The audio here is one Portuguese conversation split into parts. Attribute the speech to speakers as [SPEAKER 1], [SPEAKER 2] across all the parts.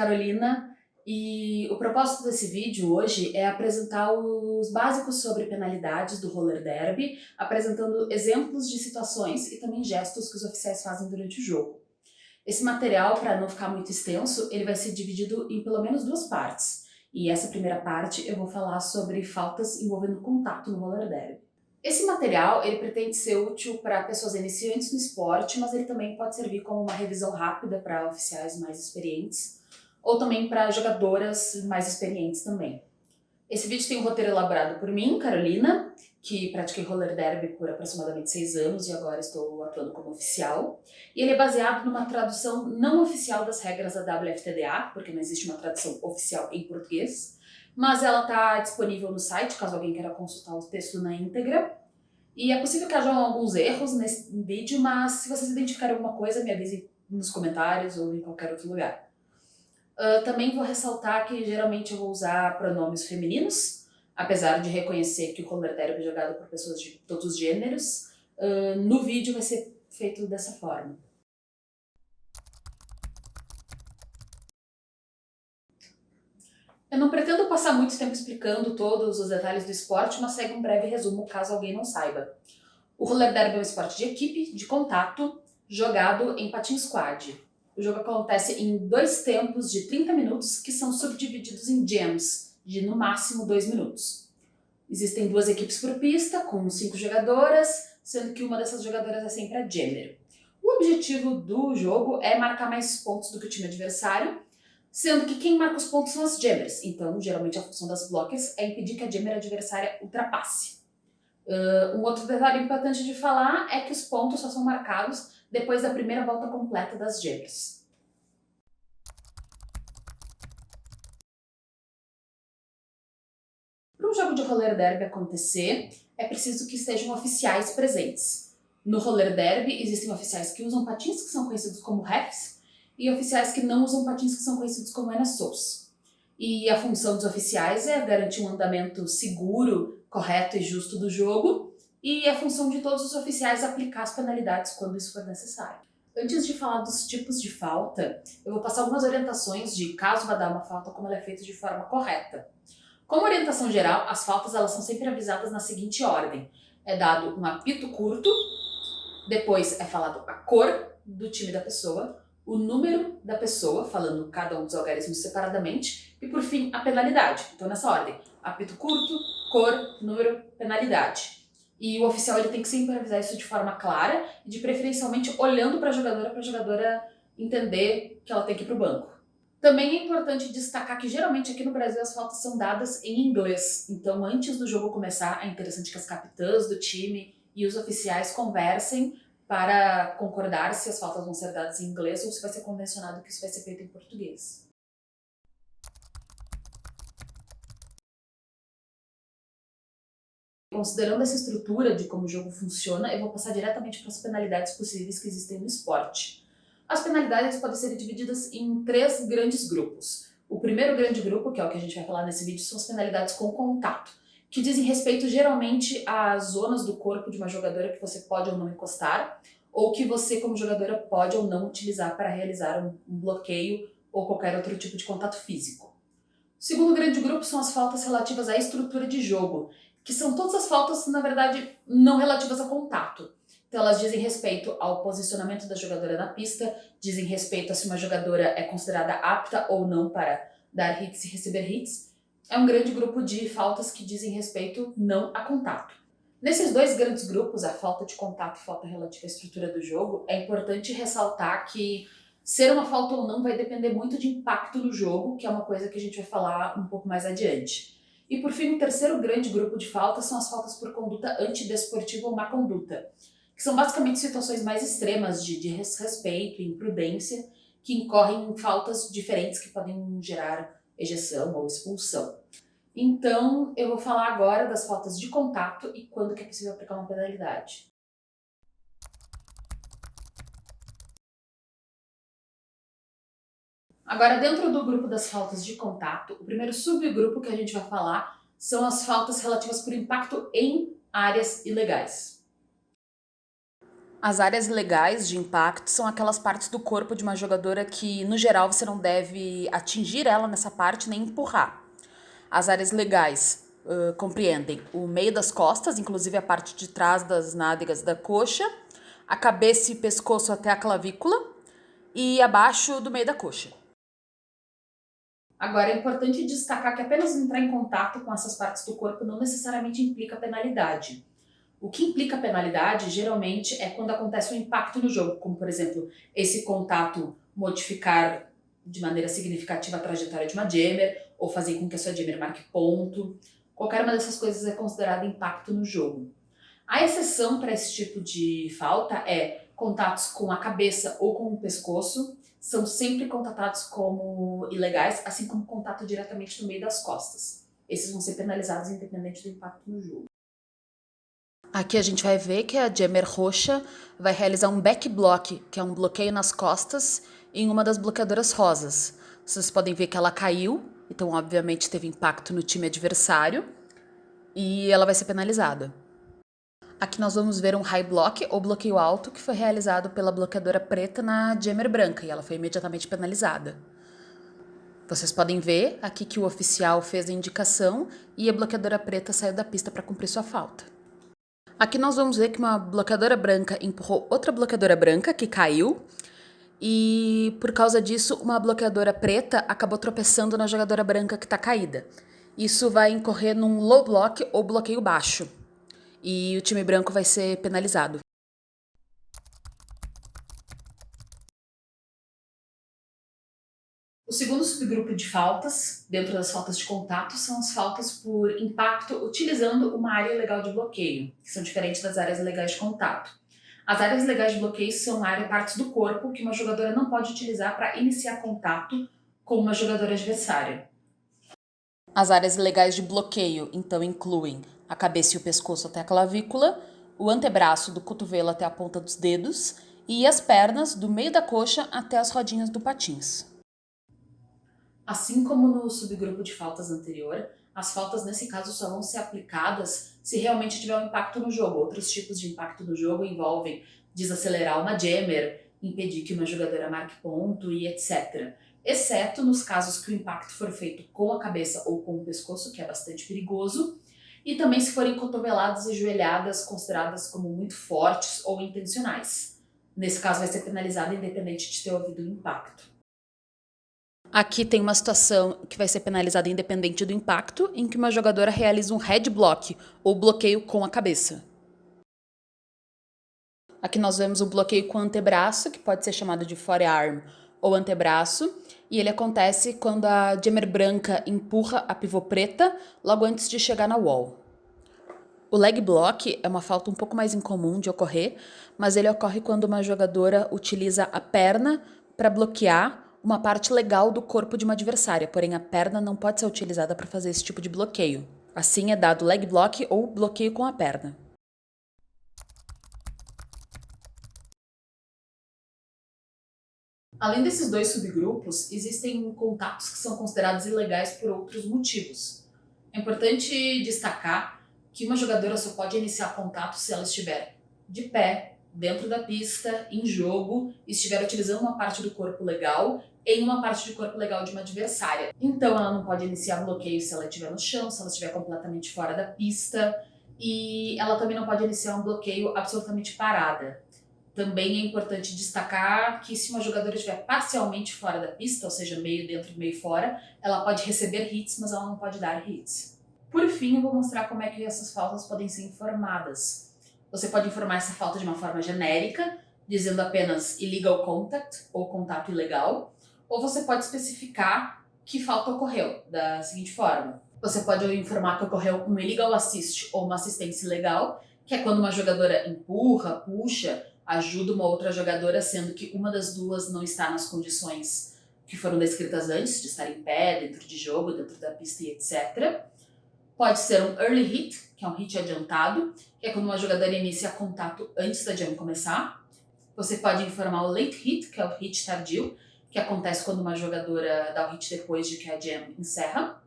[SPEAKER 1] Carolina e o propósito desse vídeo hoje é apresentar os básicos sobre penalidades do roller derby, apresentando exemplos de situações e também gestos que os oficiais fazem durante o jogo. Esse material, para não ficar muito extenso, ele vai ser dividido em pelo menos duas partes. E essa primeira parte eu vou falar sobre faltas envolvendo contato no roller derby. Esse material ele pretende ser útil para pessoas iniciantes no esporte, mas ele também pode servir como uma revisão rápida para oficiais mais experientes ou também para jogadoras mais experientes também. Esse vídeo tem um roteiro elaborado por mim, Carolina, que pratiquei roller derby por aproximadamente 6 anos e agora estou atuando como oficial. E ele é baseado numa tradução não oficial das regras da WFTDA, porque não existe uma tradução oficial em português, mas ela está disponível no site, caso alguém queira consultar o texto na íntegra. E é possível que hajam alguns erros nesse vídeo, mas se vocês identificarem alguma coisa, me avisem nos comentários ou em qualquer outro lugar. Também vou ressaltar que geralmente eu vou usar pronomes femininos, apesar de reconhecer que o roller derby é jogado por pessoas de todos os gêneros. No vídeo vai ser feito dessa forma. Eu não pretendo passar muito tempo explicando todos os detalhes do esporte, mas segue um breve resumo caso alguém não saiba. O roller derby é um esporte de equipe, de contato, jogado em patins quad. O jogo acontece em 2 tempos de 30 minutos, que são subdivididos em jams, de no máximo 2 minutos. Existem 2 equipes por pista, com 5 jogadoras, sendo que uma dessas jogadoras é sempre a jammer. O objetivo do jogo é marcar mais pontos do que o time adversário, sendo que quem marca os pontos são as jammers. Então, geralmente a função das blockers é impedir que a jammer adversária ultrapasse. Um outro detalhe importante de falar é que os pontos só são marcados depois da primeira volta completa das jammers. Para um jogo de roller derby acontecer, é preciso que estejam oficiais presentes. No roller derby existem oficiais que usam patins, que são conhecidos como refs, e oficiais que não usam patins, que são conhecidos como NSOs. E a função dos oficiais é garantir um andamento seguro, correto e justo do jogo, e a função de todos os oficiais é aplicar as penalidades quando isso for necessário. Antes de falar dos tipos de falta, eu vou passar algumas orientações de caso vá dar uma falta, como ela é feita de forma correta. Como orientação geral, as faltas elas são sempre avisadas na seguinte ordem. É dado um apito curto, depois é falado a cor do time da pessoa, o número da pessoa, falando cada um dos algarismos separadamente, e por fim a penalidade. Então nessa ordem, apito curto, cor, número, penalidade. E o oficial ele tem que sempre avisar isso de forma clara e de preferencialmente olhando para a jogadora entender que ela tem que ir para o banco. Também é importante destacar que geralmente aqui no Brasil as faltas são dadas em inglês. Então antes do jogo começar é interessante que as capitãs do time e os oficiais conversem para concordar se as faltas vão ser dadas em inglês ou se vai ser convencionado que isso vai ser feito em português. Considerando essa estrutura de como o jogo funciona, eu vou passar diretamente para as penalidades possíveis que existem no esporte. As penalidades podem ser divididas em 3 grandes grupos. O primeiro grande grupo, que é o que a gente vai falar nesse vídeo, são as penalidades com contato, que dizem respeito geralmente às zonas do corpo de uma jogadora que você pode ou não encostar, ou que você como jogadora pode ou não utilizar para realizar um bloqueio ou qualquer outro tipo de contato físico. O segundo grande grupo são as faltas relativas à estrutura de jogo, que são todas as faltas, na verdade, não relativas a contato. Então elas dizem respeito ao posicionamento da jogadora na pista, dizem respeito a se uma jogadora é considerada apta ou não para dar hits e receber hits. É um grande grupo de faltas que dizem respeito não a contato. Nesses 2 grandes grupos, a falta de contato e falta relativa à estrutura do jogo, é importante ressaltar que ser uma falta ou não vai depender muito de impacto no jogo, que é uma coisa que a gente vai falar um pouco mais adiante. E por fim, o terceiro grande grupo de faltas são as faltas por conduta antidesportiva ou má conduta, que são basicamente situações mais extremas de desrespeito e imprudência, que incorrem em faltas diferentes que podem gerar ejeção ou expulsão. Então, eu vou falar agora das faltas de contato e quando que é possível aplicar uma penalidade. Agora, dentro do grupo das faltas de contato, o primeiro subgrupo que a gente vai falar são as faltas relativas por impacto em áreas ilegais. As áreas legais de impacto são aquelas partes do corpo de uma jogadora que, no geral, você não deve atingir ela nessa parte nem empurrar. As áreas legais compreendem o meio das costas, inclusive a parte de trás das nádegas da coxa, a cabeça e pescoço até a clavícula e abaixo do meio da coxa. Agora, é importante destacar que apenas entrar em contato com essas partes do corpo não necessariamente implica penalidade. O que implica penalidade, geralmente, é quando acontece um impacto no jogo, como, por exemplo, esse contato modificar de maneira significativa a trajetória de uma jammer, ou fazer com que a sua jammer marque ponto. Qualquer uma dessas coisas é considerada impacto no jogo. A exceção para esse tipo de falta é contatos com a cabeça ou com o pescoço, são sempre contatados como ilegais, assim como contato diretamente no meio das costas. Esses vão ser penalizados independente do impacto no jogo. Aqui a gente vai ver que a jammer roxa vai realizar um back block, que é um bloqueio nas costas, em uma das bloqueadoras rosas. Vocês podem ver que ela caiu, então obviamente teve impacto no time adversário, e ela vai ser penalizada. Aqui nós vamos ver um high block, ou bloqueio alto, que foi realizado pela bloqueadora preta na jammer branca, e ela foi imediatamente penalizada. Vocês podem ver aqui que o oficial fez a indicação e a bloqueadora preta saiu da pista para cumprir sua falta. Aqui nós vamos ver que uma bloqueadora branca empurrou outra bloqueadora branca que caiu e por causa disso uma bloqueadora preta acabou tropeçando na jogadora branca que está caída. Isso vai incorrer num low block ou bloqueio baixo e o time branco vai ser penalizado. O segundo subgrupo de faltas, dentro das faltas de contato, são as faltas por impacto utilizando uma área legal de bloqueio, que são diferentes das áreas legais de contato. As áreas legais de bloqueio são partes do corpo que uma jogadora não pode utilizar para iniciar contato com uma jogadora adversária. As áreas legais de bloqueio, então, incluem a cabeça e o pescoço até a clavícula, o antebraço do cotovelo até a ponta dos dedos e as pernas do meio da coxa até as rodinhas do patins. Assim como no subgrupo de faltas anterior, as faltas nesse caso só vão ser aplicadas se realmente tiver um impacto no jogo. Outros tipos de impacto no jogo envolvem desacelerar uma jammer, impedir que uma jogadora marque ponto e etc. Exceto nos casos que o impacto for feito com a cabeça ou com o pescoço, que é bastante perigoso, e também se forem cotoveladas e joelhadas consideradas como muito fortes ou intencionais. Nesse caso vai ser penalizado independente de ter havido o impacto. Aqui tem uma situação que vai ser penalizada independente do impacto, em que uma jogadora realiza um head block, ou bloqueio com a cabeça. Aqui nós vemos o bloqueio com o antebraço, que pode ser chamado de forearm ou antebraço, e ele acontece quando a jammer branca empurra a pivô preta logo antes de chegar na wall. O leg block é uma falta um pouco mais incomum de ocorrer, mas ele ocorre quando uma jogadora utiliza a perna para bloquear uma parte legal do corpo de uma adversária, porém a perna não pode ser utilizada para fazer esse tipo de bloqueio. Assim é dado leg block ou bloqueio com a perna. Além desses dois subgrupos, existem contatos que são considerados ilegais por outros motivos. É importante destacar que uma jogadora só pode iniciar contato se ela estiver de pé, dentro da pista, em jogo, e estiver utilizando uma parte do corpo legal em uma parte do corpo legal de uma adversária. Então ela não pode iniciar bloqueio se ela estiver no chão, se ela estiver completamente fora da pista, e ela também não pode iniciar um bloqueio absolutamente parada. Também é importante destacar que se uma jogadora estiver parcialmente fora da pista, ou seja, meio dentro e meio fora, ela pode receber hits, mas ela não pode dar hits. Por fim, eu vou mostrar como é que essas faltas podem ser informadas. Você pode informar essa falta de uma forma genérica, dizendo apenas illegal contact, ou contato ilegal, ou você pode especificar que falta ocorreu, da seguinte forma. Você pode informar que ocorreu um illegal assist ou uma assistência ilegal, que é quando uma jogadora empurra, puxa, ajuda uma outra jogadora, sendo que uma das duas não está nas condições que foram descritas antes, de estar em pé, dentro de jogo, dentro da pista e etc. Pode ser um early hit, que é um hit adiantado, que é quando uma jogadora inicia contato antes da jam começar. Você pode informar o late hit, que é o hit tardio, que acontece quando uma jogadora dá o hit depois de que a jam encerra.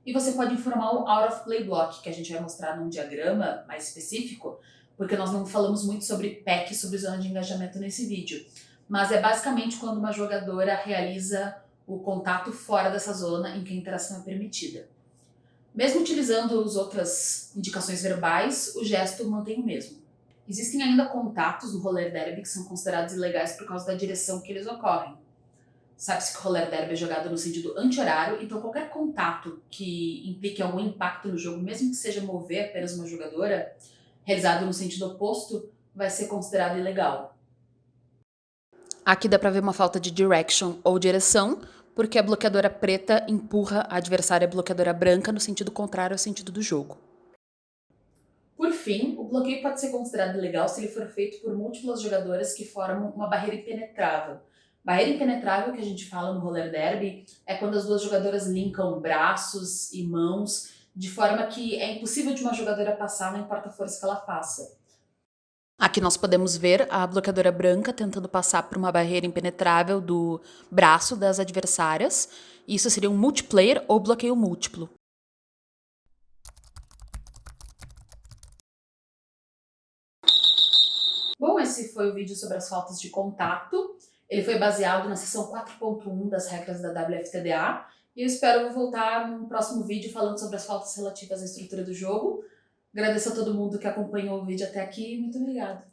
[SPEAKER 1] E você pode informar o out of play block, que a gente vai mostrar num diagrama mais específico, porque nós não falamos muito sobre PEC, sobre zona de engajamento nesse vídeo. Mas é basicamente quando uma jogadora realiza o contato fora dessa zona em que a interação é permitida. Mesmo utilizando as outras indicações verbais, o gesto mantém o mesmo. Existem ainda contatos no roller derby que são considerados ilegais por causa da direção que eles ocorrem. Sabe-se que o roller derby é jogado no sentido anti-horário, então qualquer contato que implique algum impacto no jogo, mesmo que seja mover apenas uma jogadora, realizado no sentido oposto, vai ser considerado ilegal. Aqui dá pra ver uma falta de direction ou direção, porque a bloqueadora preta empurra a adversária bloqueadora branca no sentido contrário ao sentido do jogo. Por fim, o bloqueio pode ser considerado ilegal se ele for feito por múltiplas jogadoras que formam uma barreira impenetrável. Barreira impenetrável que a gente fala no roller derby é quando as duas jogadoras linkam braços e mãos de forma que é impossível de uma jogadora passar, não importa a força que ela faça. Aqui nós podemos ver a bloqueadora branca tentando passar por uma barreira impenetrável do braço das adversárias. Isso seria um multiplayer ou bloqueio múltiplo. Bom, esse foi o vídeo sobre as faltas de contato. Ele foi baseado na seção 4.1 das regras da WFTDA. E eu espero voltar no próximo vídeo falando sobre as faltas relativas à estrutura do jogo. Agradeço a todo mundo que acompanhou o vídeo até aqui. Muito obrigada.